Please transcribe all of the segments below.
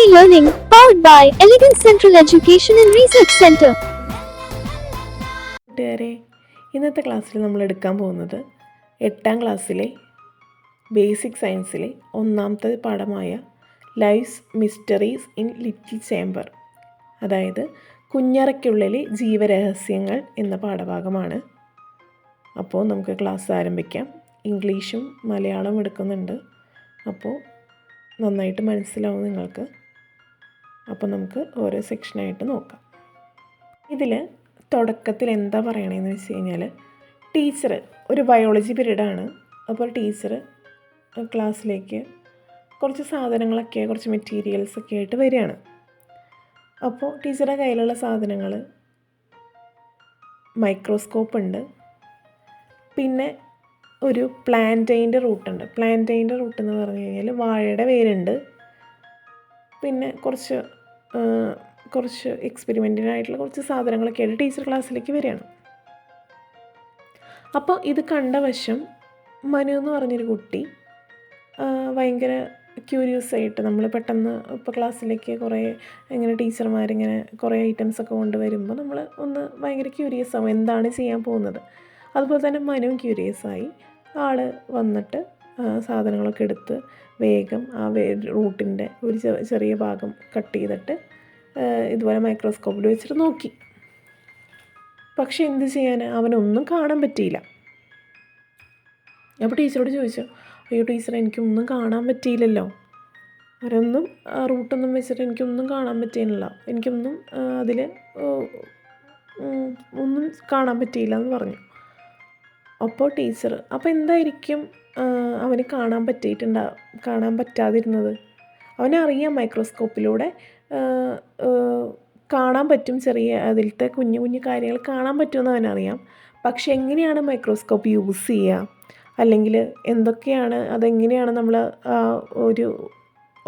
Learning, powered by Elegant Central Education and Research Center. കൂട്ടുകാരെ, ഇന്നത്തെ ക്ലാസ്സിൽ നമ്മൾ എടുക്കാൻ പോകുന്നത് 8ാം ക്ലാസ്സിലെ ബേസിക് സയൻസിലെ ഒന്നാമത്തെ പാഠമായ life's mysteries in little chamber, അതായത് കുഞ്ഞറയ്ക്കുള്ളിലെ ജീവരഹസ്യങ്ങൾ എന്ന പാഠഭാഗമാണ്. അപ്പോൾ നമുക്ക് ക്ലാസ് ആരംഭിക്കാം. ഇംഗ്ലീഷും മലയാളവും എടുക്കുന്നുണ്ട്, അപ്പോൾ നന്നായിട്ട് മനസ്സിലാവും നിങ്ങൾക്ക്. അപ്പോൾ നമുക്ക് ഓരോ സെക്ഷനായിട്ട് നോക്കാം. ഇതിൽ തുടക്കത്തിൽ എന്താ പറയണതെന്ന് വെച്ച് കഴിഞ്ഞാൽ, ടീച്ചർ ഒരു ബയോളജി പീരീഡാണ്. അപ്പോൾ ടീച്ചർ ക്ലാസ്സിലേക്ക് കുറച്ച് സാധനങ്ങളൊക്കെ, കുറച്ച് മെറ്റീരിയൽസൊക്കെ ആയിട്ട് വരികയാണ്. അപ്പോൾ ടീച്ചറുടെ കയ്യിലുള്ള സാധനങ്ങൾ മൈക്രോസ്കോപ്പ് ഉണ്ട്, പിന്നെ ഒരു പ്ലാന്റൈൻ്റെ റൂട്ടുണ്ട്. പ്ലാന്റൈൻ്റെ റൂട്ട് എന്ന് പറഞ്ഞു കഴിഞ്ഞാൽ വാഴയുടെ വേരുണ്ട്, പിന്നെ കുറച്ച് എക്സ്പെരിമെൻറ്റിനായിട്ടുള്ള കുറച്ച് സാധനങ്ങളൊക്കെ ആയിട്ട് ടീച്ചർ ക്ലാസ്സിലേക്ക് വരികയാണ്. അപ്പോൾ ഇത് കണ്ട വശം മനു എന്ന് പറഞ്ഞൊരു കുട്ടി ഭയങ്കര ക്യൂരിയസ് ആയിട്ട്, നമ്മൾ പെട്ടെന്ന് ഇപ്പോൾ ക്ലാസ്സിലേക്ക് കുറേ ഇങ്ങനെ ടീച്ചർമാരിങ്ങനെ കുറേ ഐറ്റംസൊക്കെ കൊണ്ടുവരുമ്പോൾ നമ്മൾ ഒന്ന് ഭയങ്കര ക്യൂരിയസ് ആവും എന്താണ് ചെയ്യാൻ പോകുന്നത്. അതുപോലെ തന്നെ മനുവും ക്യൂരിയസ് ആയി. ആൾ വന്നിട്ട് സാധനങ്ങളൊക്കെ എടുത്ത് വേഗം ആ റൂട്ടിൻ്റെ ഒരു ചെറിയ ഭാഗം കട്ട് ചെയ്തിട്ട് ഇതുപോലെ മൈക്രോസ്കോപ്പിൽ വെച്ചിട്ട് നോക്കി. പക്ഷെ എന്ത് ചെയ്യാൻ, അവനൊന്നും കാണാൻ പറ്റിയില്ല. അപ്പോൾ ടീച്ചറോട് ചോദിച്ചു, അയ്യോ ടീച്ചർ, എനിക്കൊന്നും കാണാൻ പറ്റിയില്ലല്ലോ, അവരൊന്നും റൂട്ടൊന്നും വെച്ചിട്ട് എനിക്കൊന്നും കാണാൻ പറ്റിയില്ല, എനിക്കൊന്നും അതിൽ ഒന്നും കാണാൻ പറ്റിയില്ല എന്ന് പറഞ്ഞു. അപ്പോൾ ടീച്ചർ, അപ്പോൾ എന്തായിരിക്കും അവന് കാണാൻ പറ്റാതിരുന്നത്? അവനറിയാം മൈക്രോസ്കോപ്പിലൂടെ കാണാൻ പറ്റും, ചെറിയ അതിലത്തെ കുഞ്ഞു കുഞ്ഞു കാര്യങ്ങൾ കാണാൻ പറ്റുമെന്ന് അവനറിയാം. പക്ഷെ എങ്ങനെയാണ് മൈക്രോസ്കോപ്പ് യൂസ് ചെയ്യുക, അല്ലെങ്കിൽ അതെങ്ങനെയാണ് നമ്മൾ ഒരു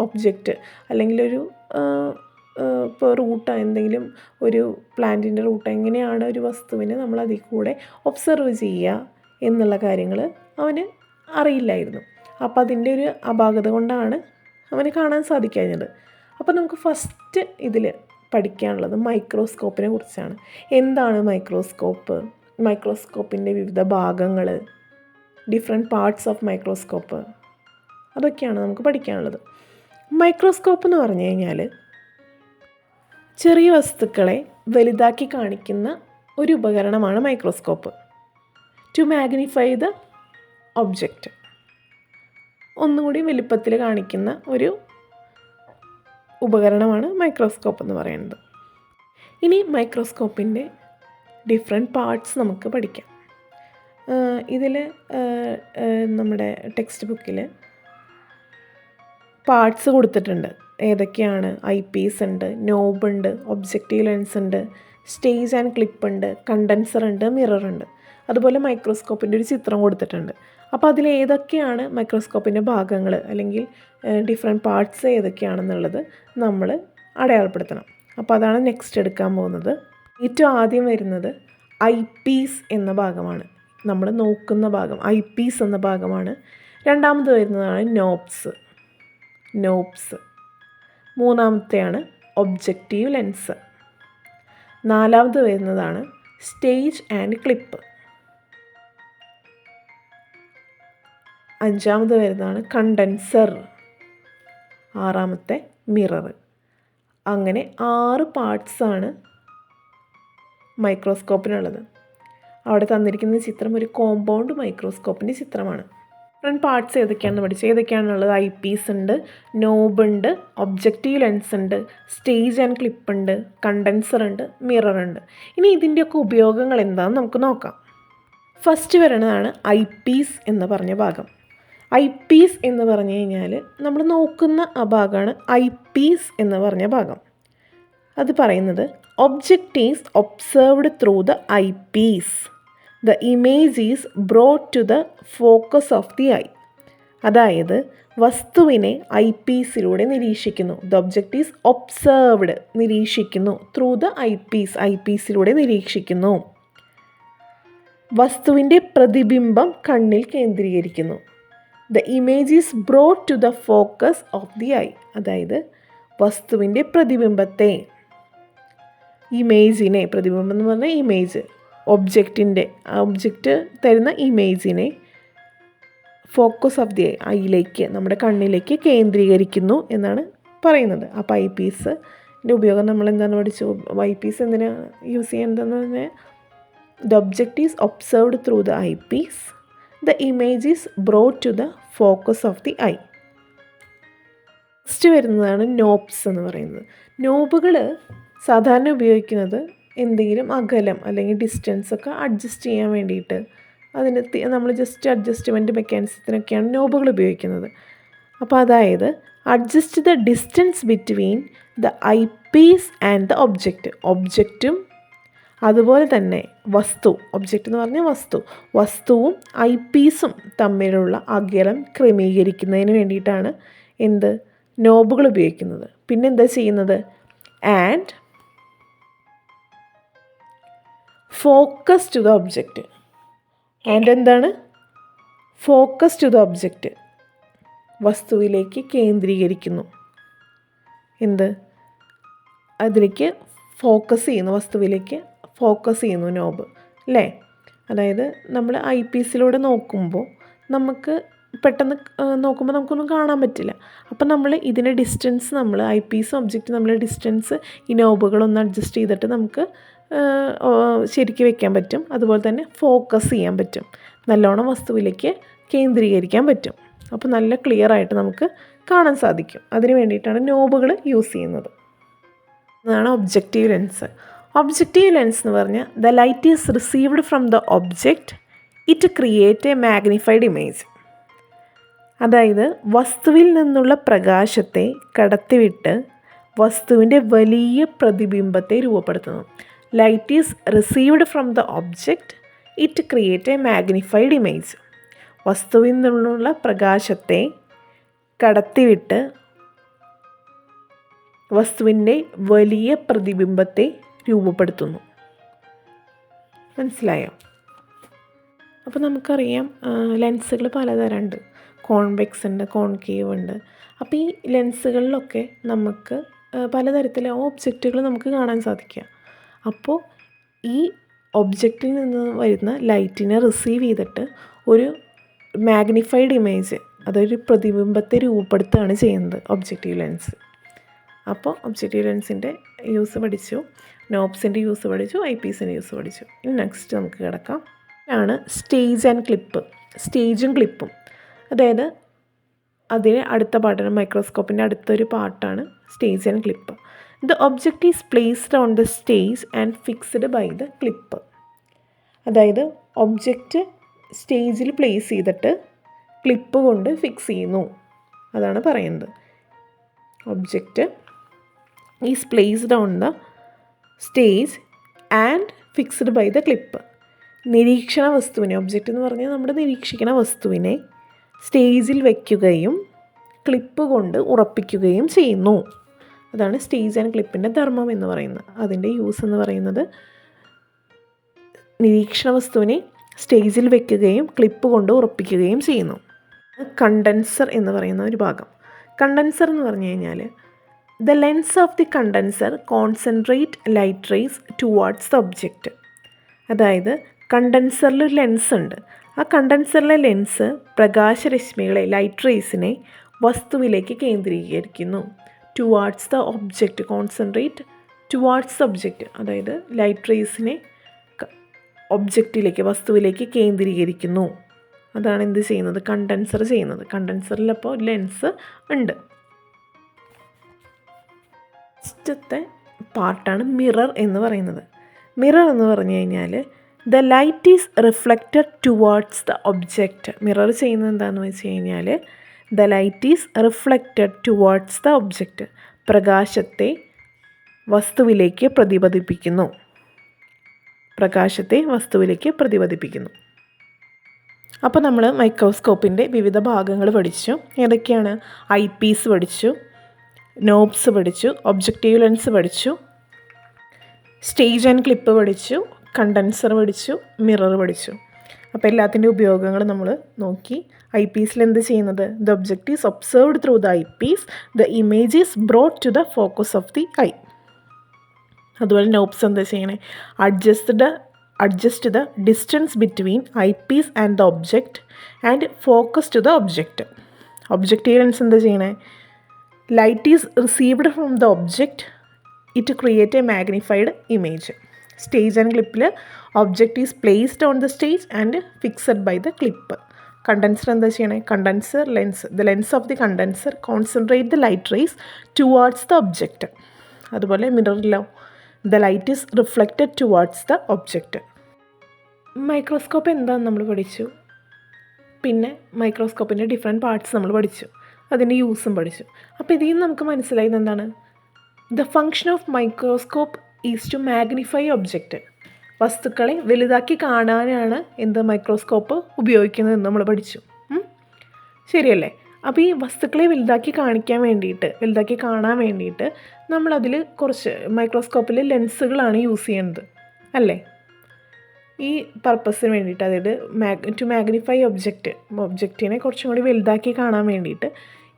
ഒബ്ജക്റ്റ് അല്ലെങ്കിൽ ഒരു ഇപ്പോൾ റൂട്ട്, എന്തെങ്കിലും ഒരു പ്ലാന്റിൻ്റെ റൂട്ട്, എങ്ങനെയാണ് ഒരു വസ്തുവിനെ നമ്മൾ അതിൽ കൂടെ ഒബ്സർവ് ചെയ്യുക എന്നുള്ള കാര്യങ്ങൾ അവന് അറിയില്ലായിരുന്നു. അപ്പോൾ അതിൻ്റെ ഒരു അപാകത കൊണ്ടാണ് അവന് കാണാൻ സാധിക്കാഞ്ഞത്. അപ്പോൾ നമുക്ക് ഫസ്റ്റ് ഇതിൽ പഠിക്കാനുള്ളത് മൈക്രോസ്കോപ്പിനെ കുറിച്ചാണ്. എന്താണ് മൈക്രോസ്കോപ്പ്, മൈക്രോസ്കോപ്പിൻ്റെ വിവിധ ഭാഗങ്ങൾ, ഡിഫറെൻറ്റ് പാർട്സ് ഓഫ് മൈക്രോസ്കോപ്പ്, അതൊക്കെയാണ് നമുക്ക് പഠിക്കാനുള്ളത്. മൈക്രോസ്കോപ്പ് എന്ന് പറഞ്ഞു കഴിഞ്ഞാൽ ചെറിയ വസ്തുക്കളെ വലുതാക്കി കാണിക്കുന്ന ഒരു ഉപകരണമാണ് microscope. To magnify the object, ഒന്നുകൂടി വലിപ്പത്തിൽ കാണിക്കുന്ന ഒരു ഉപകരണമാണ് മൈക്രോസ്കോപ്പ് എന്ന് പറയുന്നത്. ഇനി മൈക്രോസ്കോപ്പിൻ്റെ ഡിഫറെൻറ്റ് പാർട്സ് നമുക്ക് പഠിക്കാം. ഇതിൽ നമ്മുടെ ടെക്സ്റ്റ് ബുക്കിൽ പാർട്സ് കൊടുത്തിട്ടുണ്ട്. ഏതൊക്കെയാണ്? ഐ പീസ് ഉണ്ട്, നോബ് ഉണ്ട്, ഒബ്ജക്റ്റീവ് ലെൻസ് ഉണ്ട്, സ്റ്റേജ് ആൻഡ് ക്ലിപ്പ് ഉണ്ട്, കണ്ടൻസർ ഉണ്ട്, മിറർ ഉണ്ട്. അതുപോലെ മൈക്രോസ്കോപ്പിൻ്റെ ഒരു ചിത്രം കൊടുത്തിട്ടുണ്ട്. അപ്പോൾ അതിൽ ഏതൊക്കെയാണ് മൈക്രോസ്കോപ്പിൻ്റെ ഭാഗങ്ങൾ അല്ലെങ്കിൽ ഡിഫറെൻറ്റ് പാർട്സ് ഏതൊക്കെയാണെന്നുള്ളത് നമ്മൾ അടയാളപ്പെടുത്തണം. അപ്പോൾ അതാണ് നെക്സ്റ്റ് എടുക്കാൻ പോകുന്നത്. ഏറ്റവും ആദ്യം വരുന്നത് ഐ പീസ് എന്ന ഭാഗമാണ്, നമ്മൾ നോക്കുന്ന ഭാഗം ഐ പീസ് എന്ന ഭാഗമാണ്. രണ്ടാമത് വരുന്നതാണ് നോബ്സ്. മൂന്നാമത്തെയാണ് ഒബ്ജക്റ്റീവ് ലെൻസ്. നാലാമത് വരുന്നതാണ് സ്റ്റേജ് ആൻഡ് ക്ലിപ്പ്. അഞ്ചാമത് വരുന്നതാണ് കണ്ടൻസർ. ആറാമത്തെ മിറർ. അങ്ങനെ 6 പാർട്സാണ് മൈക്രോസ്കോപ്പിനുള്ളത്. അവിടെ തന്നിരിക്കുന്ന ചിത്രം ഒരു കോമ്പൗണ്ട് മൈക്രോസ്കോപ്പിൻ്റെ ചിത്രമാണ്. ഡിഫറെൻറ്റ് പാർട്സ് ഏതൊക്കെയാണുള്ളത്? ഐ പീസ് ഉണ്ട്, നോബ് ഉണ്ട്, ഒബ്ജക്റ്റീവ് ലെൻസ് ഉണ്ട്, സ്റ്റേജ് ആൻഡ് ക്ലിപ്പ് ഉണ്ട്, കണ്ടൻസർ ഉണ്ട്, മിറർ ഉണ്ട്. ഇനി ഇതിൻ്റെയൊക്കെ ഉപയോഗങ്ങൾ എന്താണെന്ന് നമുക്ക് നോക്കാം. ഫസ്റ്റ് വരുന്നതാണ് ഐ പീസ് എന്ന് പറഞ്ഞ ഭാഗം. ഐ പീസ് എന്ന് പറഞ്ഞു കഴിഞ്ഞാൽ നമ്മൾ നോക്കുന്ന ആ ഭാഗമാണ് ഐ പീസ് എന്ന് പറഞ്ഞ ഭാഗം. അത് പറയുന്നത് object is observed through the I Ps. The image is brought to the focus of the eye. അതായത് വസ്തുവിനെ ഐ പീസിലൂടെ നിരീക്ഷിക്കുന്നു. ദ ഒബ്ജക്റ്റ് ഈസ് ഒബ്സർവ്ഡ്, നിരീക്ഷിക്കുന്നു, ത്രൂ ദ ഐ പീസിലൂടെ നിരീക്ഷിക്കുന്നു. വസ്തുവിൻ്റെ പ്രതിബിംബം കണ്ണിൽ കേന്ദ്രീകരിക്കുന്നു. The image is brought to the focus of the eye. അതായത് വസ്തുവിൻ്റെ പ്രതിബിംബത്തെ, ഇമേജിനെ, പ്രതിബിംബം എന്ന് പറഞ്ഞാൽ ഇമേജ്, ഒബ്ജക്റ്റ് തരുന്ന ഇമേജിനെ ഫോക്കസ് ഓഫ് ദി ഐയിലേക്ക്, നമ്മുടെ കണ്ണിലേക്ക് കേന്ദ്രീകരിക്കുന്നു എന്നാണ് പറയുന്നത്. അപ്പോൾ ഐ പീസിൻ്റെ ഉപയോഗം നമ്മൾ എന്താണ് പഠിച്ചു? ഐ പീസ് എന്തിനാണ് യൂസ് ചെയ്യേണ്ടതെന്ന് പറഞ്ഞാൽ the object is observed through the I Ps, the image is brought to the focus of the eye. Next വരുന്നതാണ് നോബ്സ് എന്ന് പറയുന്നത്. നോബുകൾ സാധാരണ ഉപയോഗിക്കുന്നത് എന്തെങ്കിലും അകലം അല്ലെങ്കിൽ ഡിസ്റ്റൻസ് ഒക്കെ അഡ്ജസ്റ്റ് ചെയ്യാൻ വേണ്ടിയിട്ട്, അതിന് നമ്മൾ ജസ്റ്റ് അഡ്ജസ്റ്റ്മെൻറ്റ് മെക്കാനിസത്തിനൊക്കെയാണ് നോബുകൾ ഉപയോഗിക്കുന്നത്. അപ്പോൾ അതായത് adjust the distance between the I piece and the ഒബ്ജക്റ്റും അതുപോലെ തന്നെ ഒബ്ജക്റ്റ് എന്ന് പറഞ്ഞാൽ വസ്തുവും ഐ പീസും തമ്മിലുള്ള അകലം ക്രമീകരിക്കുന്നതിന് വേണ്ടിയിട്ടാണ് നോബുകൾ ഉപയോഗിക്കുന്നത്. പിന്നെ എന്താ ചെയ്യുന്നത്? And focus to the object. And എന്താണ്? ഫോക്കസ് ടു ദ ഒബ്ജക്റ്റ്, വസ്തുവിലേക്ക് കേന്ദ്രീകരിക്കുന്നു. അതിലേക്ക് ഫോക്കസ് ചെയ്യുന്നു, വസ്തുവിലേക്ക് ഫോക്കസ് ചെയ്യുന്നു നോബ്, അല്ലേ? അതായത് നമ്മൾ ഐ പീസിലൂടെ നോക്കുമ്പോൾ നമുക്ക് പെട്ടെന്ന് നോക്കുമ്പോൾ നമുക്കൊന്നും കാണാൻ പറ്റില്ല. അപ്പം നമ്മൾ ഇതിൻ്റെ ഡിസ്റ്റൻസ്, നമ്മൾ ഐ പീസും ഒബ്ജക്റ്റ് നമ്മൾ ഡിസ്റ്റൻസ് ഈ നോബുകളൊന്ന് അഡ്ജസ്റ്റ് ചെയ്തിട്ട് നമുക്ക് ശരിക്ക് വെക്കാൻ പറ്റും. അതുപോലെ തന്നെ ഫോക്കസ് ചെയ്യാൻ പറ്റും, നല്ലോണം വസ്തുവിലേക്ക് കേന്ദ്രീകരിക്കാൻ പറ്റും. അപ്പോൾ നല്ല ക്ലിയർ ആയിട്ട് നമുക്ക് കാണാൻ സാധിക്കും. അതിന് വേണ്ടിയിട്ടാണ് നോബുകൾ യൂസ് ചെയ്യുന്നത്. അതാണ് ഒബ്ജക്റ്റീവ് ലെൻസ്. ഒബ്ജക്റ്റീവ് ലെൻസ് എന്ന് പറഞ്ഞാൽ the light is received from the object, it create a magnified image. അതായത് വസ്തുവിൽ നിന്നുള്ള പ്രകാശത്തെ കടത്തിവിട്ട് വസ്തുവിൻ്റെ വലിയ പ്രതിബിംബത്തെ രൂപപ്പെടുത്തുന്നു. Light is received from the object, it create a magnified image. വസ്തുവിൽ നിന്നുള്ള പ്രകാശത്തെ കടത്തിവിട്ട് വസ്തുവിൻ്റെ വലിയ പ്രതിബിംബത്തെ രൂപപ്പെടുത്തുന്നു. മനസ്സിലായോ? അപ്പോൾ നമുക്കറിയാം ലെൻസുകൾ പലതരമുണ്ട്. കോൺവെക്സ് ഉണ്ട്, കോൺകേവ് ഉണ്ട്. അപ്പോൾ ഈ ലെൻസുകളിലൊക്കെ നമുക്ക് പലതരത്തിലെ ഒബ്ജക്റ്റുകൾ നമുക്ക് കാണാൻ സാധിക്കുക. അപ്പോൾ ഈ ഒബ്ജക്റ്റിൽ നിന്ന് വരുന്ന ലൈറ്റിനെ റിസീവ് ചെയ്തിട്ട് ഒരു മാഗ്നിഫൈഡ് ഇമേജ്, അതൊരു പ്രതിബിംബത്തെ രൂപപ്പെടുത്തുകയാണ് ചെയ്യുന്നത് ഒബ്ജക്റ്റീവ് ലെൻസ്. അപ്പോൾ ഒബ്ജക്റ്റീവ് ലെൻസിൻ്റെ യൂസ് പഠിച്ചു, നോബ്സിൻ്റെ യൂസ് പഠിച്ചു, ഐ പീസിൻ്റെ യൂസ് പഠിച്ചു. ഇനി നെക്സ്റ്റ് നമുക്ക് കിടക്കാം ആണ് സ്റ്റേജ് ആൻഡ് ക്ലിപ്പ്. സ്റ്റേജും ക്ലിപ്പും, അതായത് അതിന് അടുത്ത പാട്ടാണ്, മൈക്രോസ്കോപ്പിൻ്റെ അടുത്തൊരു പാർട്ടാണ് stage and clip. The object is placed on the stage and fixed by the clip. അതായത് ഒബ്ജക്റ്റ് സ്റ്റേജിൽ പ്ലേസ് ചെയ്തിട്ട് ക്ലിപ്പ് കൊണ്ട് ഫിക്സ് ചെയ്യുന്നു, അതാണ് പറയുന്നത്. Object is placed on the stage and fixed by the clip. നിരീക്ഷണ വസ്തുവിനെ, ഒബ്ജക്റ്റ് എന്ന് പറഞ്ഞാൽ നമ്മുടെ നിരീക്ഷിക്കുന്ന വസ്തുവിനെ സ്റ്റേജിൽ വയ്ക്കുകയും ക്ലിപ്പ് കൊണ്ട് ഉറപ്പിക്കുകയും ചെയ്യുന്നു. അതാണ് സ്റ്റേജ് ആൻഡ് ക്ലിപ്പിൻ്റെ ധർമ്മം എന്ന് പറയുന്നത്. അതിൻ്റെ യൂസ് എന്ന് പറയുന്നത് നിരീക്ഷണ വസ്തുവിനെ സ്റ്റേജിൽ വയ്ക്കുകയും ക്ലിപ്പ് കൊണ്ട് ഉറപ്പിക്കുകയും ചെയ്യുന്നു. കണ്ടൻസർ എന്ന് പറയുന്ന ഒരു ഭാഗം. കണ്ടൻസർ എന്ന് പറഞ്ഞു കഴിഞ്ഞാൽ the lens of the condenser concentrate light rays towards the object. അതായത് കണ്ടൻസറിൽ ഒരു ലെൻസ് ഉണ്ട്. ആ കണ്ടൻസറിലെ ലെൻസ് പ്രകാശരശ്മികളെ, ലൈറ്റ് റേസിനെ വസ്തുവിലേക്ക് കേന്ദ്രീകരിക്കുന്നു. Towards the object, concentrate towards the object, അതായത് ലൈറ്റ് റേസിനെ ഒബ്ജക്റ്റിലേക്ക്, വസ്തുവിലേക്ക് കേന്ദ്രീകരിക്കുന്നു. അതാണ് എന്ത് ചെയ്യുന്നത്? കണ്ടൻസർ ചെയ്യുന്നത്. കണ്ടൻസറിലപ്പോൾ ലെൻസ് ഉണ്ട്. ഫസ്റ്റത്തെ പാർട്ടാണ് മിറർ എന്ന് പറയുന്നത്. മിറർ എന്ന് പറഞ്ഞു കഴിഞ്ഞാൽ the light is reflected towards the object. Mirror ചെയ്യുന്നത് എന്താണെന്ന് വെച്ച് കഴിഞ്ഞാൽ the light is reflected towards the object. പ്രകാശത്തെ വസ്തുവിലേക്ക് പ്രതിപദിപ്പിക്കുന്നു. പ്രകാശത്തെ വസ്തുവിലേക്ക് പ്രതിപദിപ്പിക്കുന്നു. അപ്പോൾ നമ്മൾ മൈക്രോസ്കോപ്പിൻ്റെ വിവിധ ഭാഗങ്ങൾ പഠിച്ചു. ഏതൊക്കെയാണ്? ഐ പീസ് പഠിച്ചു, നോബ്സ് പഠിച്ചു, ഒബ്ജക്റ്റീവ് ലെൻസ് പഠിച്ചു, സ്റ്റേജ് ആൻഡ് ക്ലിപ്പ് പഠിച്ചു, കണ്ടൻസർ പഠിച്ചു, മിറർ പഠിച്ചു. അപ്പോൾ എല്ലാത്തിൻ്റെ ഉപയോഗങ്ങൾ നമ്മൾ നോക്കി. ഐ പീസിൽ എന്ത് ചെയ്യുന്നത്? The object is observed through the I Ps, the image is brought to the focus of the eye. അതുപോലെ നോബ്സ് എന്താ ചെയ്യണേ? Adjust the distance between eye piece and the object and focus to the object. Objective lens എന്താ ചെയ്യണേ? Light is received from the object, it create a magnified image. Stage and ക്ലിപ്പിൽ object is placed on the stage and fixed by the clip. Condenser എന്താ ചെയ്യണേ? Condenser lens, the lens of the condenser concentrate the light rays towards the object. അതുപോലെ മിററിലോ the light is reflected towards the object. Microscope എന്താണെന്ന് നമ്മൾ പഠിച്ചു. പിന്നെ മൈക്രോസ്കോപ്പിൻ്റെ different parts നമ്മൾ പഠിച്ചു, അതിൻ്റെ യൂസും പഠിച്ചു. അപ്പോൾ ഇതിൽ നിന്ന് നമുക്ക് മനസ്സിലായത് എന്താണ്? The function of microscope is to magnify object. വസ്തുക്കളെ വലുതാക്കി കാണാനാണ് എന്ത് മൈക്രോസ്കോപ്പ് ഉപയോഗിക്കുന്നതെന്ന് നമ്മൾ പഠിച്ചു. ശരിയല്ലേ? അപ്പോൾ ഈ വസ്തുക്കളെ വലുതാക്കി കാണാൻ വേണ്ടിയിട്ട് നമ്മളതിൽ കുറച്ച് മൈക്രോസ്കോപ്പിൽ ലെൻസുകളാണ് യൂസ് ചെയ്യുന്നത് അല്ലേ? ഈ പർപ്പസിന് വേണ്ടിയിട്ട്, അതായത് ടു മാഗ്നിഫൈ ഒബ്ജക്റ്റിനെ കുറച്ചും കൂടി വലുതാക്കി കാണാൻ വേണ്ടിയിട്ട്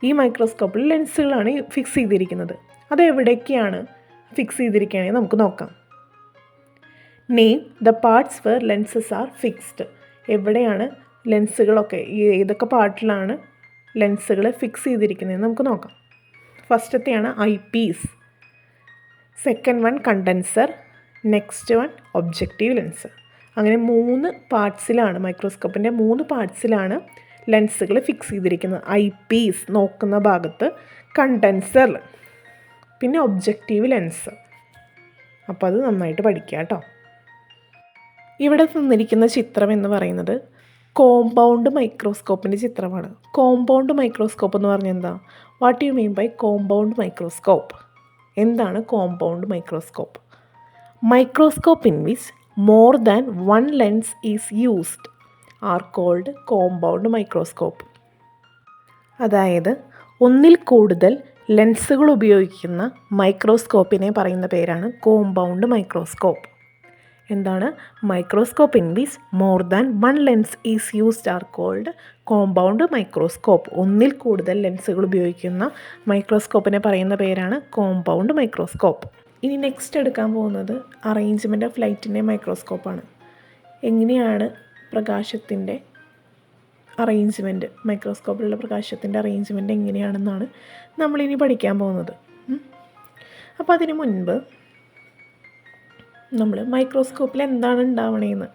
ഈ മൈക്രോസ്കോപ്പിൽ ലെൻസുകളാണ് ഫിക്സ് ചെയ്തിരിക്കുന്നത്. അതെവിടേക്കാണ് ഫിക്സ് ചെയ്തിരിക്കുകയാണെങ്കിൽ നമുക്ക് നോക്കാം. Name the parts where lenses are fixed. എവിടെയാണ് ലെൻസുകളൊക്കെ, ഏതൊക്കെ പാർട്ടിലാണ് ലെൻസുകൾ ഫിക്സ് ചെയ്തിരിക്കുന്നതെന്ന് നമുക്ക് നോക്കാം. ഫസ്റ്റത്തെയാണ് eye piece, second one condenser, next one objective lens. അങ്ങനെ 3 പാർട്സിലാണ്, മൈക്രോസ്കോപ്പിൻ്റെ 3 പാർട്സിലാണ് ലെൻസുകൾ ഫിക്സ് ചെയ്തിരിക്കുന്നത്. ഐ പീസ് നോക്കുന്ന ഭാഗത്ത്, കണ്ടൻസർ, പിന്നെ ഒബ്ജക്റ്റീവ് ലെൻസ്. അപ്പോൾ അത് നന്നായിട്ട് പഠിക്കുക കേട്ടോ. ഇവിടെ തന്നിരിക്കുന്ന ചിത്രം എന്ന് പറയുന്നത് കോമ്പൗണ്ട് മൈക്രോസ്കോപ്പിൻ്റെ ചിത്രമാണ്. കോമ്പൗണ്ട് മൈക്രോസ്കോപ്പ് എന്ന് പറഞ്ഞാൽ എന്താ? What you mean by compound microscope? എന്താണ് compound microscope? Microscope in which more than one lens is used are called compound microscope. അതായത് ഒന്നിൽ കൂടുതൽ ലെൻസുകൾ ഉപയോഗിക്കുന്ന മൈക്രോസ്കോപ്പിനെ പറയുന്ന പേരാണ് കോമ്പൗണ്ട് മൈക്രോസ്കോപ്പ്. എന്താണ്? Microscope in which more than one lens is used are called compound microscope. ഒന്നിൽ കൂടുതൽ ലെൻസുകൾ ഉപയോഗിക്കുന്ന മൈക്രോസ്കോപ്പിനെ പറയുന്ന പേരാണ് കോമ്പൗണ്ട് മൈക്രോസ്കോപ്പ്. ഇനി നെക്സ്റ്റ് എടുക്കാൻ പോകുന്നത് അറേഞ്ച്മെൻറ്റ് ഓഫ് ലൈറ്റിൻ്റെ മൈക്രോസ്കോപ്പാണ്. എങ്ങനെയാണ് പ്രകാശത്തിൻ്റെ അറേഞ്ച്മെൻറ്റ്, മൈക്രോസ്കോപ്പിലുള്ള പ്രകാശത്തിൻ്റെ അറേഞ്ച്മെൻറ്റ് എങ്ങനെയാണെന്നാണ് നമ്മളിനി പഠിക്കാൻ പോകുന്നത്. അപ്പോൾ അതിന് മുൻപ് നമ്മൾ മൈക്രോസ്കോപ്പിൽ എന്താണ് ഉണ്ടാവണേന്ന്,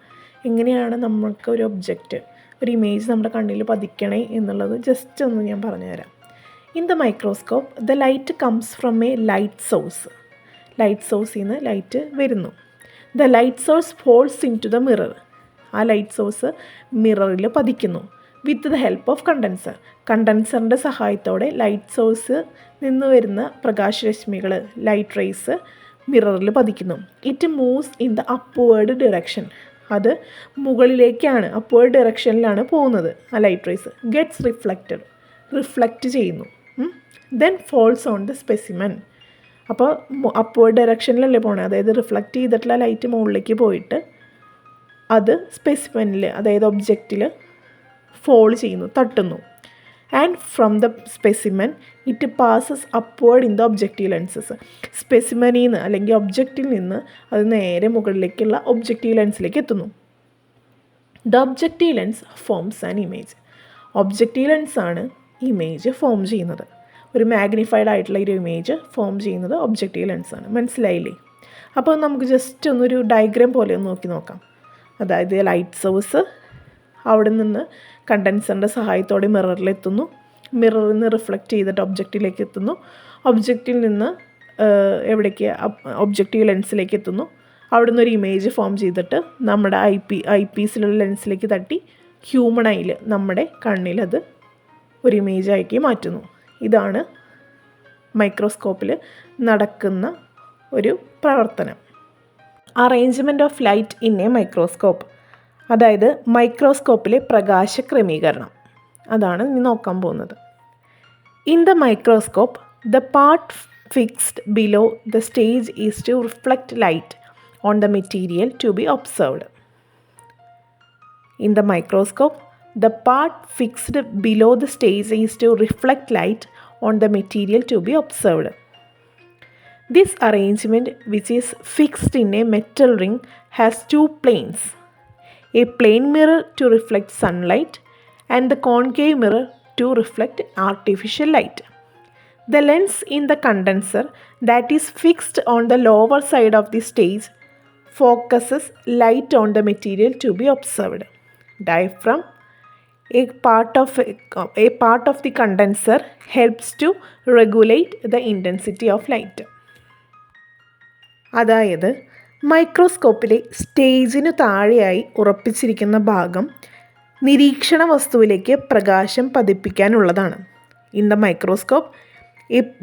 എങ്ങനെയാണ് നമുക്ക് ഒരു ഒബ്ജക്റ്റ്, ഒരു ഇമേജ് നമ്മുടെ കണ്ണിൽ പതിക്കണേ എന്നുള്ളത് ജസ്റ്റ് ഒന്ന് ഞാൻ പറഞ്ഞുതരാം. In the microscope the light comes from a light source. Light സോഴ്സിൽ നിന്ന് ലൈറ്റ് വരുന്നു. The light source falls into the mirror. ആ ലൈറ്റ് സോഴ്സ് മിററിൽ പതിക്കുന്നു. With the help of condenser. കണ്ടൻസറിൻ്റെ സഹായത്തോടെ ലൈറ്റ് സോഴ്സ് നിന്ന് വരുന്ന പ്രകാശരശ്മികൾ, ലൈറ്റ് റേസ് മിററിൽ പതിക്കുന്നു. It moves in the upward direction. അത് മുകളിലേക്കാണ്, അപ്വേർഡ് ഡിറക്ഷനിലാണ് പോകുന്നത്. ആ ലൈറ്റ് റേസ് ഗെറ്റ്സ് റിഫ്ലക്റ്റ് ചെയ്യുന്നു. Then falls on the specimen. അപ്പോൾ അപ്വേർഡ് ഡയറക്ഷനിലല്ലേ പോകണത്, അതായത് റിഫ്ലക്റ്റ് ചെയ്തിട്ടുള്ള ലൈറ്റ് മുകളിലേക്ക് പോയിട്ട് അത് സ്പെസിമെനിൽ, അതായത് ഒബ്ജക്റ്റിൽ ഫോൾ ചെയ്യുന്നു, തട്ടുന്നു. And from the specimen it passes upward in the objective lenses. സ്പെസിമെനിൽ നിന്ന് അല്ലെങ്കിൽ ഒബ്ജക്റ്റിൽ നിന്ന് അത് നേരെ മുകളിലേക്കുള്ള ഒബ്ജക്റ്റീവ് ലെൻസിലേക്ക് എത്തുന്നു. The objective lens forms an image. Objective ലെൻസാണ് ഇമേജ് ഫോം ചെയ്യുന്നത്. ഒരു മാഗ്നിഫൈഡ് ആയിട്ടുള്ള ഒരു ഇമേജ് ഫോം ചെയ്യുന്നത് ഒബ്ജക്റ്റീവ് ലെൻസാണ്. മനസ്സിലായില്ലേ? അപ്പോൾ നമുക്ക് ജസ്റ്റ് ഒന്നൊരു ഡയഗ്രാം പോലെ ഒന്ന് നോക്കാം. അതായത് ലൈറ്റ് സോഴ്സ് അവിടെ നിന്ന് കണ്ടൻസറിൻ്റെ സഹായത്തോടെ മിററിലെത്തുന്നു. മിററിൽ നിന്ന് റിഫ്ലക്റ്റ് ചെയ്തിട്ട് ഒബ്ജക്റ്റിലേക്ക് എത്തുന്നു. ഒബ്ജക്റ്റിൽ നിന്ന് എവിടേക്ക്, ഒബ്ജക്റ്റീവ് ലെൻസിലേക്ക് എത്തുന്നു. അവിടെ നിന്നൊരു ഇമേജ് ഫോം ചെയ്തിട്ട് നമ്മുടെ ഐ പീസിലുള്ള ലെൻസിലേക്ക് തട്ടി ഹ്യൂമൺ ഐയിൽ, നമ്മുടെ കണ്ണിലത് ഒരു ഇമേജാക്കി മാറ്റുന്നു. ഇതാണ് മൈക്രോസ്കോപ്പിൽ നടക്കുന്ന ഒരു പ്രവർത്തനം. Arrangement of light in a microscope, അതായത് മൈക്രോസ്കോപ്പിലെ പ്രകാശ ക്രമീകരണം, അതാണ് ഇനി നോക്കാൻ പോകുന്നത്. In the microscope the part fixed below the stage is to reflect light on the material to be observed. In the microscope, the part fixed below the stage is to reflect light on the material to be observed. This arrangement, which is fixed in a metal ring, has two planes, a plane mirror to reflect sunlight and the concave mirror to reflect artificial light. The lens in the condenser that is fixed on the lower side of the stage focuses light on the material to be observed. Diaphragm, a part of the condenser, helps to regulate the intensity of light. അതായത് മൈക്രോസ്കോപ്പിലെ സ്റ്റേജിനു താഴെയായി ഉറപ്പിച്ചിരിക്കുന്ന ഭാഗം നിരീക്ഷണ വസ്തുവിലേക്ക് പ്രകാശം പതിപ്പിക്കാനുള്ളതാണ്. In the microscope,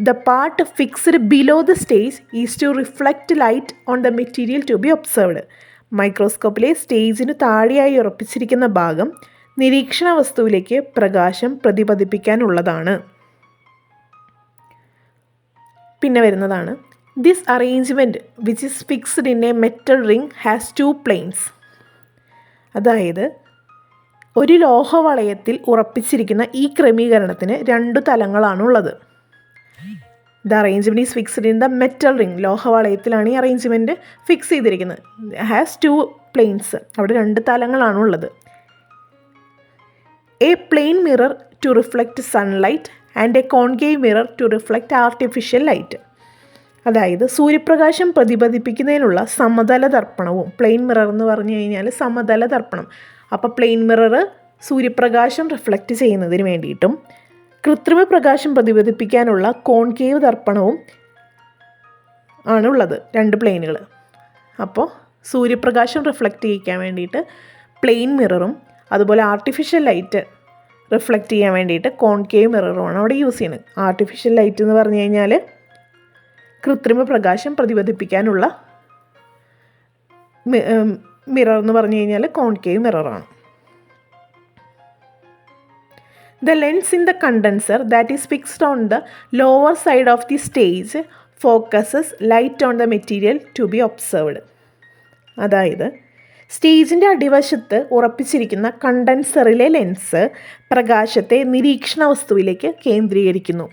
the part fixed below the stage is to reflect light on the material to be observed. മൈക്രോസ്കോപ്പിലെ സ്റ്റേജിനു താഴെയായി ഉറപ്പിച്ചിരിക്കുന്ന ഭാഗം നിരീക്ഷണ വസ്തുവിലേക്ക് പ്രകാശം പ്രതിപതിപ്പിക്കാനുള്ളതാണ്. പിന്നെ വരുന്നതാണ് This arrangement, which is fixed in a metal ring, has two planes. അതായത് ഒരു ലോഹവളയത്തിൽ ഉറപ്പിച്ചിരിക്കുന്ന ഈ ക്രമീകരണത്തിന് രണ്ടു തലങ്ങളാണുള്ളത്. The arrangement is fixed in the metal ring. ലോഹവളയത്തിലാണ് ഈ അറേഞ്ച്മെൻറ്റ് ഫിക്സ് ചെയ്തിരിക്കുന്നത്. Has two planes. അവിടെ രണ്ട് തലങ്ങളാണുള്ളത്. A plane mirror to reflect sunlight and a concave mirror to reflect artificial light. അതായത് സൂര്യപ്രകാശം പ്രതിപതിപ്പിക്കുന്നതിനുള്ള സമതല ദർപ്പണവും, പ്ലെയിൻ മിറർ എന്ന് പറഞ്ഞു കഴിഞ്ഞാൽ സമതല ദർപ്പണം. അപ്പോൾ പ്ലെയിൻ മിറർ സൂര്യപ്രകാശം റിഫ്ലക്റ്റ് ചെയ്യുന്നതിന് വേണ്ടിയിട്ടും കൃത്രിമ പ്രകാശം പ്രതിപതിപ്പിക്കാനുള്ള കോൺകേവ് ദർപ്പണവും ആണുള്ളത്, രണ്ട് പ്ലെയിനുകൾ. അപ്പോൾ സൂര്യപ്രകാശം റിഫ്ലക്റ്റ് ചെയ്യിക്കാൻ വേണ്ടിയിട്ട് പ്ലെയിൻ മിററും അതുപോലെ ആർട്ടിഫിഷ്യൽ ലൈറ്റ് റിഫ്ലക്റ്റ് ചെയ്യാൻ വേണ്ടിയിട്ട് കോൺകേവ് മിററുമാണ് അവിടെ യൂസ് ചെയ്യുന്നത്. ആർട്ടിഫിഷ്യൽ ലൈറ്റ് എന്ന് പറഞ്ഞു കഴിഞ്ഞാൽ കൃത്രിമ പ്രകാശം പ്രതിപതിപ്പിക്കാനുള്ള മിറർ എന്ന് പറഞ്ഞു കഴിഞ്ഞാൽ concave മിററാണ്. The lens in the condenser that is fixed on the lower side of the stage focuses light on the material to be observed. അതായത് സ്റ്റേജിൻ്റെ അടിവശത്ത് ഉറപ്പിച്ചിരിക്കുന്ന കണ്ടൻസറിലെ ലെൻസ് പ്രകാശത്തെ നിരീക്ഷണ വസ്തുവിലേക്ക് കേന്ദ്രീകരിക്കുന്നു.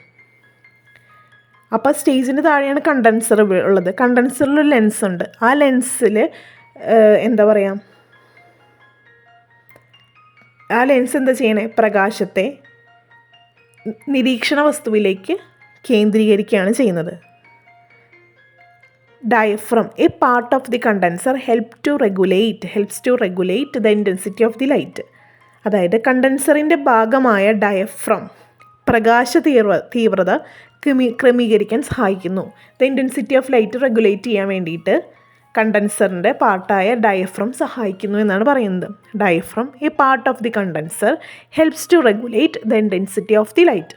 അപ്പോൾ സ്റ്റേജിന് താഴെയാണ് കണ്ടൻസർ ഉള്ളത്. കണ്ടൻസറിൽ ഒരു ലെൻസ് ഉണ്ട്. ആ ലെൻസിൽ എന്താ പറയുക, ആ ലെൻസ് എന്താ ചെയ്യണേ, പ്രകാശത്തെ നിരീക്ഷണ വസ്തുവിലേക്ക് കേന്ദ്രീകരിക്കുകയാണ് ചെയ്യുന്നത്. Diaphragm, a part of the condenser helps to regulate the intensity of the light. അതായത് കണ്ടൻസറിൻ്റെ ഭാഗമായ ഡയഫ്രം പ്രകാശ തീവ്രത ക്രമീകരിക്കാൻ സഹായിക്കുന്നു. The intensity of light regulate ചെയ്യാൻ വേണ്ടിയിട്ട് കണ്ടൻസറിൻ്റെ പാർട്ടായ ഡയഫ്രം സഹായിക്കുന്നു എന്നാണ് പറയുന്നത്. Diaphragm, a part of the condenser, helps to regulate the intensity of the light.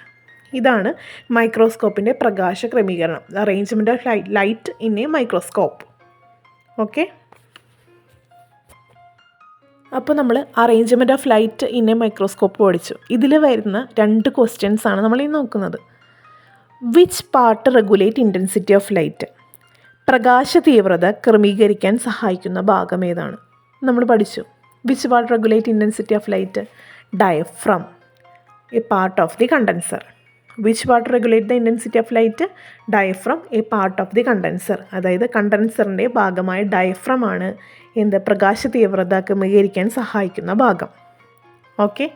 ഇതാണ് മൈക്രോസ്കോപ്പിൻ്റെ പ്രകാശ ക്രമീകരണം, arrangement of light in a microscope. Okay, അപ്പോൾ നമ്മൾ arrangement of light in a microscope പഠിച്ചു. ഇതിൽ വരുന്ന രണ്ട് ക്വസ്റ്റ്യൻസ് ആണ് നമ്മൾ ഈ നോക്കുന്നത്. Which part regulate intensity of light? പ്രകാശ തീവ്രത ക്രമീകരിക്കാൻ സഹായിക്കുന്ന ഭാഗം ഏതാണ്? നമ്മൾ പഠിച്ചു. Which part regulate intensity of light? Diaphragm, a part of the condenser. Which part regulate the intensity of light? Diaphragm, a part of the condenser. അതായത് കണ്ടൻസറിൻ്റെ ഭാഗമായ ഡയഫ്രം ആണ് പ്രകാശ തീവ്രത ക്രമീകരിക്കാൻ സഹായിക്കുന്ന ഭാഗം. ഓക്കെ,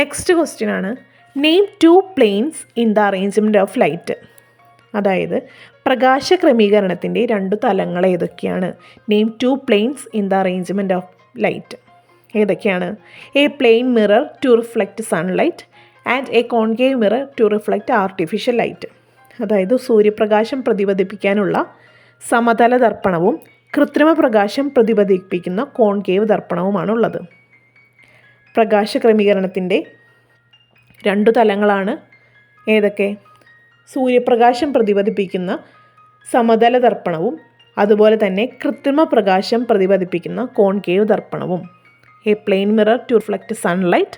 നെക്സ്റ്റ് ക്വസ്റ്റ്യൻ ആണ്, name two planes in the arrangement of light. അതായത് പ്രകാശ ക്രമീകരണത്തിൻ്റെ രണ്ടു തലങ്ങൾ ഏതൊക്കെയാണ്? Name two planes in the arrangement of light. ഏതൊക്കെയാണ്? A plane mirror to reflect sunlight and a concave mirror to reflect artificial light. അതായത് സൂര്യപ്രകാശം പ്രതിപതിപ്പിക്കാനുള്ള സമതല ദർപ്പണവും കൃത്രിമ പ്രകാശം പ്രതിപതിപ്പിക്കുന്ന കോൺകേവ് ദർപ്പണവുമാണുള്ളത്. പ്രകാശ ക്രമീകരണത്തിൻ്റെ രണ്ടു തലങ്ങളാണ് ഏതൊക്കെ? സൂര്യപ്രകാശം പ്രതിപതിപ്പിക്കുന്ന സമതല ദർപ്പണവും അതുപോലെ തന്നെ കൃത്രിമ പ്രകാശം പ്രതിപതിപ്പിക്കുന്ന കോൺകേവ് ദർപ്പണവും. A plane mirror to reflect sunlight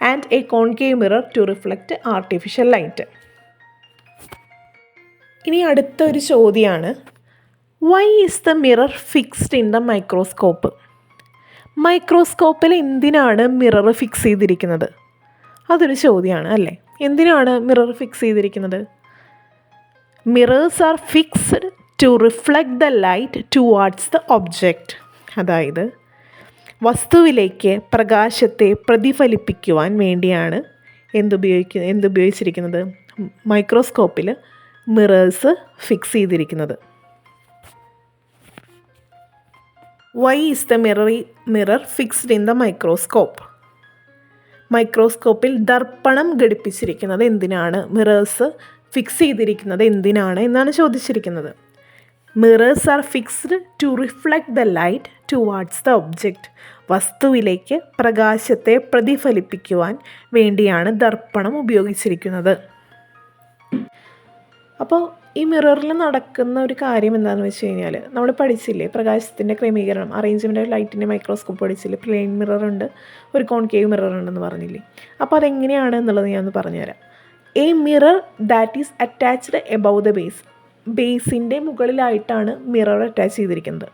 and a concave mirror to reflect artificial light. ഇനി അടുത്തൊരു ചോദ്യമാണ്, why is the mirror fixed in the microscope? മൈക്രോസ്കോപ്പിൽ എന്തിനാണ് മിറർ ഫിക്സ് ചെയ്തിരിക്കുന്നത്? അതൊരു ചോദ്യമാണ് അല്ലേ? എന്തിനാണ് മിറർ ഫിക്സ് ചെയ്തിരിക്കുന്നത്? Mirrors are fixed to reflect the light towards the object. അതായത് വസ്തുവിലേക്ക് പ്രകാശത്തെ പ്രതിഫലിപ്പിക്കുവാൻ വേണ്ടിയാണ് എന്തുപയോഗിച്ചിരിക്കുന്നത്? മൈക്രോസ്കോപ്പിൽ മിറേഴ്സ് ഫിക്സ് ചെയ്തിരിക്കുന്നത്. Why is the mirror fixed in the microscope? മൈക്രോസ്കോപ്പിൽ ദർപ്പണം ഘടിപ്പിച്ചിരിക്കുന്നത് എന്തിനാണ്? മിറേഴ്സ് ഫിക്സ് ചെയ്തിരിക്കുന്നത് എന്തിനാണ് എന്നാണ് ചോദിച്ചിരിക്കുന്നത്. Mirrors are fixed to reflect the light towards the object. വസ്തുവിലേക്ക് പ്രകാശത്തെ പ്രതിഫലിപ്പിക്കുവാൻ വേണ്ടിയാണ് ദർപ്പണം ഉപയോഗിച്ചിരിക്കുന്നത്. അപ്പോൾ ഈ മിററിൽ നടക്കുന്ന ഒരു കാര്യം എന്താണെന്ന് വെച്ച് കഴിഞ്ഞാൽ, നമ്മൾ പഠിച്ചില്ലേ പ്രകാശത്തിൻ്റെ ക്രമീകരണം, അറേഞ്ച്മെൻ്റ് ഓഫ് ലൈറ്റിൻ്റെ മൈക്രോസ്കോപ്പ് പഠിച്ചില്ലേ? പ്ലെയിൻ മിറർ ഉണ്ട്, ഒരു കോൺകേവ് മിറർ ഉണ്ടെന്ന് പറഞ്ഞില്ലേ? അപ്പോൾ അതെങ്ങനെയാണ് എന്നുള്ളത് ഞാനൊന്ന് പറഞ്ഞുതരാം. A mirror that is attached above the ബേസിൻ്റെ മുകളിലായിട്ടാണ് മിറർ അറ്റാച്ച് ചെയ്തിരിക്കുന്നത്.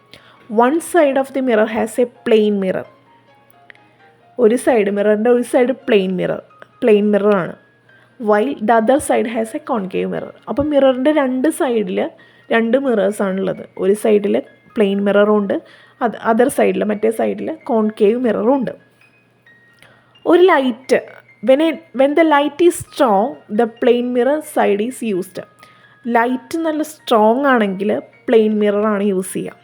One side of the mirror has a plane mirror. മിററിൻ്റെ ഒരു സൈഡ് പ്ലെയിൻ മിററാണ്. While the other side has a concave mirror. അപ്പം മിററിൻ്റെ രണ്ട് സൈഡിൽ രണ്ട് മിറേഴ്സാണുള്ളത്. ഒരു സൈഡിൽ പ്ലെയിൻ മിററും ഉണ്ട്, അതർ സൈഡിൽ മറ്റേ സൈഡിൽ കോൺകേവ് മിററും ഉണ്ട്. ഒരു light when the light is strong the plain mirror side is used. Light നല്ല സ്ട്രോങ് ആണെങ്കിൽ പ്ലെയിൻ മിററാണ് യൂസ് ചെയ്യുക.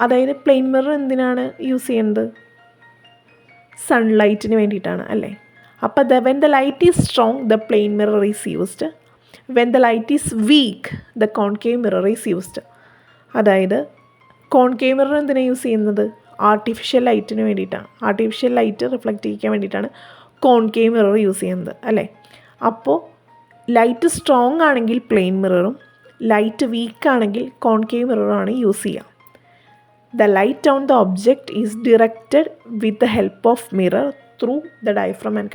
അതായത് പ്ലെയിൻ മിറർ എന്തിനാണ് യൂസ് ചെയ്യുന്നത്? സൺലൈറ്റിന് വേണ്ടിയിട്ടാണ് അല്ലേ? അപ്പോൾ when the light is strong the plain mirror is used. When the light is week the concave mirror is used. അതായത് കോൺകേവ് മിറർ എന്തിനാണ് യൂസ് ചെയ്യുന്നത്? ആർട്ടിഫിഷ്യൽ ലൈറ്റിന് വേണ്ടിയിട്ടാണ്. ആർട്ടിഫിഷ്യൽ ലൈറ്റ് റിഫ്ലക്റ്റ് ചെയ്യിക്കാൻ വേണ്ടിയിട്ടാണ് കോൺകേവ് മിറർ യൂസ് ചെയ്യുന്നത് അല്ലേ? അപ്പോൾ ലൈറ്റ് സ്ട്രോങ് ആണെങ്കിൽ പ്ലെയിൻ മിററും ലൈറ്റ് വീക്ക് ആണെങ്കിൽ കോൺകേവ് മിററാണ് യൂസ് ചെയ്യുക. The light on the object is directed with the help of mirror through the diaphragm and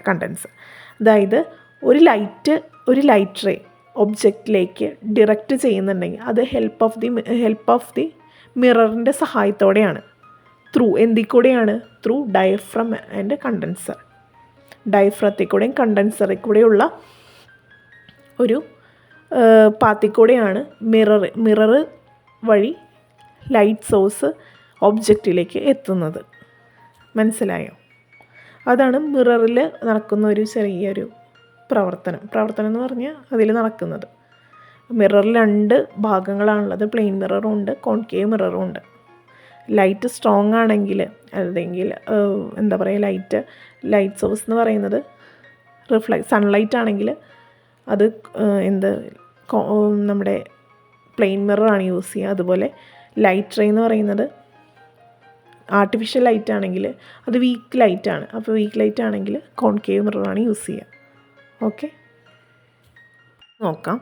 condenser. അതായത് ഒരു ലൈറ്റ് റേ ഒബ്ജക്റ്റിലേക്ക് ഡിറക്റ്റ് ചെയ്യുന്നുണ്ടെങ്കിൽ അത് ഹെൽപ്പ് ഓഫ് ദി മിററിൻ്റെ സഹായത്തോടെയാണ്. എന്തിൽ കൂടെയാണ്? Through diaphragm and condenser. ഡയഫ്രത്തിൽ കൂടെയും കണ്ടൻസറിൽ കൂടെയുള്ള ഒരു പാത്തിൽ കൂടെയാണ് മിറർ വഴി ലൈറ്റ് സോഴ്സ് ഒബ്ജക്റ്റിലേക്ക് എത്തുന്നത്. മനസ്സിലായോ? അതാണ് മിററിൽ നടക്കുന്ന ഒരു ചെറിയൊരു പ്രവർത്തനം എന്ന് പറഞ്ഞാൽ അതിൽ നടക്കുന്നത്. മിററിൽ രണ്ട് ഭാഗങ്ങളാണുള്ളത്, പ്ലെയിൻ മിററും ഉണ്ട്, കോൺകേവ് മിററും ഉണ്ട്. ലൈറ്റ് സ്ട്രോങ് ആണെങ്കിൽ അല്ലെങ്കിൽ എന്താ പറയുക, ലൈറ്റ് സോഴ്സ് എന്ന് പറയുന്നത് സൺലൈറ്റ് ആണെങ്കിൽ അത് നമ്മുടെ പ്ലെയിൻ മിററാണ് യൂസ് ചെയ്യുക. അതുപോലെ ലൈറ്റ് റേ എന്ന് പറയുന്നത് ആർട്ടിഫിഷ്യൽ ലൈറ്റ് ആണെങ്കിൽ അത് വീക്ക് ലൈറ്റാണ്. അപ്പോൾ വീക്ക് ലൈറ്റ് ആണെങ്കിൽ കോൺകേവ് മിററാണ് യൂസ് ചെയ്യുക. ഓക്കെ, നോക്കാം.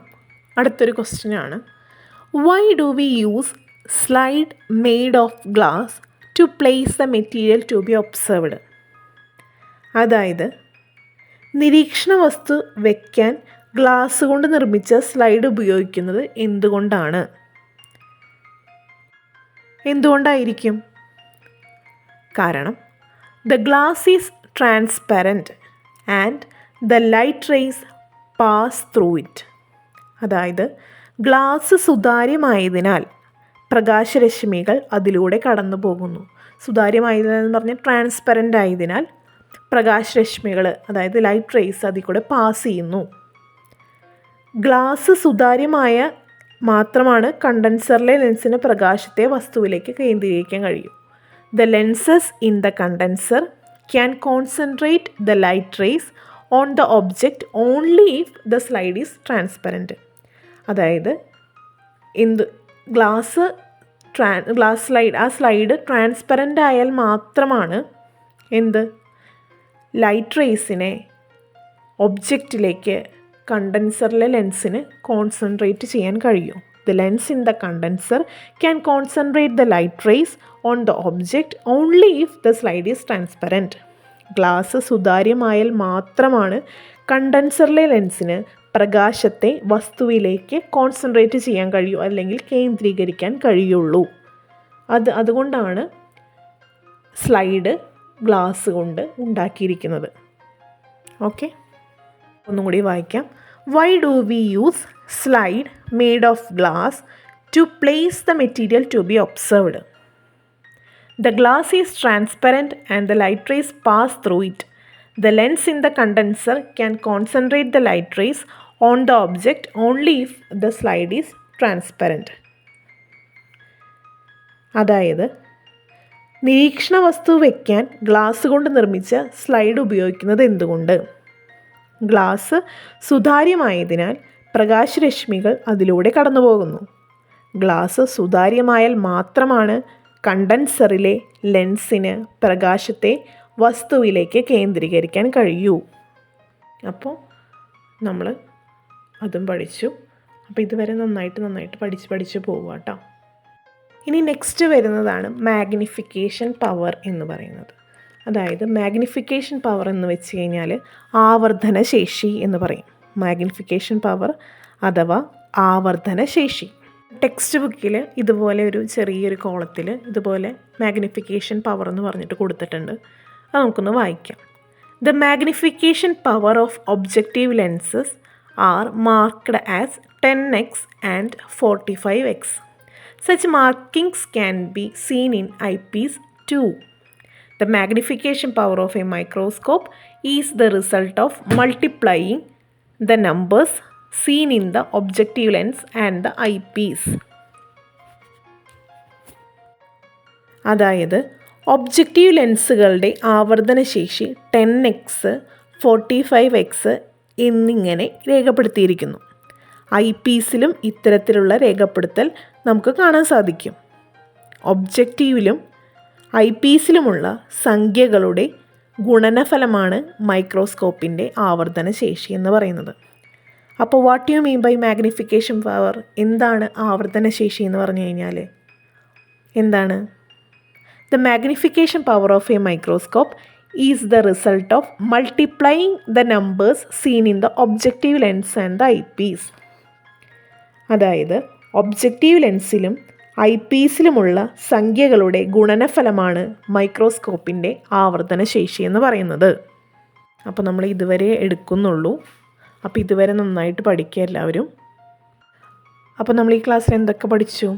അടുത്തൊരു ക്വസ്റ്റ്യനാണ്, why do we use slide made of glass to place the material to be observed? അതായത് നിരീക്ഷണ വസ്തു വയ്ക്കാൻ ഗ്ലാസ് കൊണ്ട് നിർമ്മിച്ച സ്ലൈഡ് ഉപയോഗിക്കുന്നത് എന്തുകൊണ്ടായിരിക്കും? കാരണം the glass is transparent and the light raise pass through it. അതായത് ഗ്ലാസ് സുതാര്യമായതിനാൽ പ്രകാശരശ്മികൾ അതിലൂടെ കടന്നു പോകുന്നു. സുതാര്യമായതിനാൽ എന്ന് പറഞ്ഞാൽ ട്രാൻസ്പെറൻ്റ് ആയതിനാൽ പ്രകാശരശ്മികൾ, അതായത് ലൈറ്റ് റേസ് അതിൽ കൂടെ പാസ് ചെയ്യുന്നു. ഗ്ലാസ് സുതാര്യമായ മാത്രമാണ് കണ്ടൻസറിലെ ലെൻസിന് പ്രകാശത്തെ വസ്തുവിലേക്ക് കേന്ദ്രീകരിക്കാൻ കഴിയും. The lenses in the condenser can concentrate the light rays on the object only if the slide is transparent. അതായത് ഗ്ലാസ് സ്ലൈഡ് ട്രാൻസ്പെറൻ്റ് ആയാൽ മാത്രമാണ് ലൈറ്റ് റേസിനെ ഒബ്ജക്റ്റിലേക്ക് കണ്ടൻസറിലെ ലെൻസിന് കോൺസെൻട്രേറ്റ് ചെയ്യാൻ കഴിയും. The lens in the condenser can concentrate the light rays on the object only if the slide is transparent. Glass സുതാര്യമായാൽ മാത്രമാണ് കണ്ടൻസറിലെ ലെൻസിന് പ്രകാശത്തെ വസ്തുവിലേക്ക് concentrate ചെയ്യാൻ കഴിയൂ, അല്ലെങ്കിൽ കേന്ദ്രീകരിക്കാൻ കഴിയുള്ളൂ. അതുകൊണ്ടാണ് സ്ലൈഡ് ഗ്ലാസ് കൊണ്ട് ഉണ്ടാക്കിയിരിക്കുന്നത്. ഓക്കെ, ഒന്നും കൂടി വായിക്കാം. Why do we use slide made of glass to place the material to be observed? The glass is transparent and the light rays pass through it. The lens in the condenser can concentrate the light rays on the object only if the slide is transparent. അതായത് നിരീക്ഷണ വസ്തു വയ്ക്കാൻ glass കൊണ്ട് നിർമ്മിച്ച slide ഉപയോഗിക്കുന്നത് എന്തുകൊണ്ട്? Glass സുതാര്യമായതിനാൽ പ്രകാശരശ്മികൾ അതിലൂടെ കടന്നു പോകുന്നു. ഗ്ലാസ് സുതാര്യമായാൽ മാത്രമാണ് കണ്ടൻസറിലെ ലെൻസിന് പ്രകാശത്തെ വസ്തുവിലേക്ക് കേന്ദ്രീകരിക്കാൻ കഴിയൂ. അപ്പോൾ നമ്മൾ അതും പഠിച്ചു. അപ്പോൾ ഇതുവരെ നന്നായിട്ട് പഠിച്ച് പോവുക കേട്ടോ. ഇനി നെക്സ്റ്റ് വരുന്നതാണ് മാഗ്നിഫിക്കേഷൻ പവർ എന്ന് പറയുന്നത്. അതായത് മാഗ്നിഫിക്കേഷൻ പവർ എന്ന് വെച്ച് കഴിഞ്ഞാൽ ആവർധന ശേഷി എന്ന് പറയും. മാഗ്നിഫിക്കേഷൻ പവർ അഥവാ ആവർധന ശേഷി. ടെക്സ്റ്റ് ബുക്കിൽ ഇതുപോലെ ഒരു ചെറിയൊരു കോളത്തിൽ ഇതുപോലെ മാഗ്നിഫിക്കേഷൻ പവർ എന്ന് പറഞ്ഞിട്ട് കൊടുത്തിട്ടുണ്ട്. അത് നമുക്കൊന്ന് വായിക്കാം. The magnification power of objective lenses are marked as 10x and 45x. Such markings can be seen in eyepiece too. The magnification power of a microscope is the result of multiplying the numbers seen in the objective lens and the eyepiece. അതായത് objective ലെൻസുകളുടെ ആവർത്തന ശേഷി 10x 45x എന്നിങ്ങനെ രേഖപ്പെടുത്തിയിരിക്കുന്നു. I പീസിലും ഇത്തരത്തിലുള്ള രേഖപ്പെടുത്തൽ നമുക്ക് കാണാൻ സാധിക്കും. ഒബ്ജക്റ്റീവിലും I പീസിലുമുള്ള സംഖ്യകളുടെ ഗുണനഫലമാണ് മൈക്രോസ്കോപ്പിൻ്റെ ആവർത്തന ശേഷി എന്ന് പറയുന്നത്. അപ്പോൾ what you mean by magnification power? എന്താണ് ആവർത്തന ശേഷി എന്ന് പറഞ്ഞു കഴിഞ്ഞാൽ എന്താണ്? The magnification power of a microscope is the result of multiplying the numbers seen in the objective lens and the I Ps. അതായത് ഒബ്ജക്റ്റീവ് ലെൻസിലും ഐ പീസിലുമുള്ള സംഖ്യകളുടെ ഗുണനഫലമാണ് മൈക്രോസ്കോപ്പിൻ്റെ ആവർത്തന ശേഷി എന്ന് പറയുന്നത്. അപ്പോൾ നമ്മൾ ഇതുവരെ എടുക്കുന്നുള്ളൂ. അപ്പോൾ ഇതുവരെ നന്നായിട്ട് പഠിക്കുക എല്ലാവരും. അപ്പോൾ നമ്മൾ ഈ ക്ലാസ്സിൽ എന്തൊക്കെ പഠിച്ചു?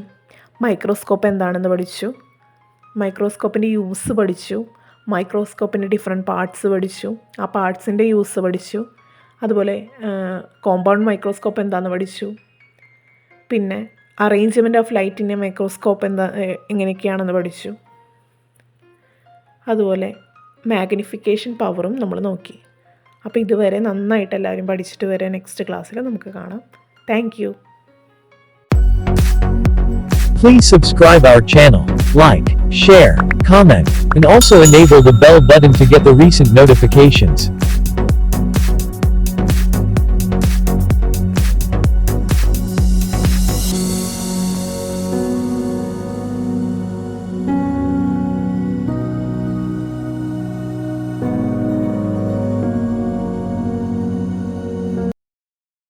മൈക്രോസ്കോപ്പ് എന്താണെന്ന് പഠിച്ചു, മൈക്രോസ്കോപ്പിൻ്റെ യൂസ് പഠിച്ചു, മൈക്രോസ്കോപ്പിൻ്റെ ഡിഫറെൻറ്റ് പാർട്സ് പഠിച്ചു, ആ പാർട്സിൻ്റെ യൂസ് പഠിച്ചു. അതുപോലെ കോമ്പൗണ്ട് മൈക്രോസ്കോപ്പ് എന്താണെന്ന് പഠിച്ചു. പിന്നെ അറേഞ്ച്മെൻറ്റ് ഓഫ് ലൈറ്റിൻ്റെ മൈക്രോസ്കോപ്പ് എങ്ങനെയൊക്കെയാണെന്ന് പഠിച്ചു. അതുപോലെ മാഗ്നിഫിക്കേഷൻ പവറും നമ്മൾ നോക്കി. അപ്പോൾ ഇതുവരെ നന്നായിട്ട് എല്ലാവരും പഠിച്ചിട്ട് വരെ നെക്സ്റ്റ് ക്ലാസ്സിൽ നമുക്ക് കാണാം. Thank you. Please subscribe our channel, like, share, comment, and also enable the bell button to get the recent notifications.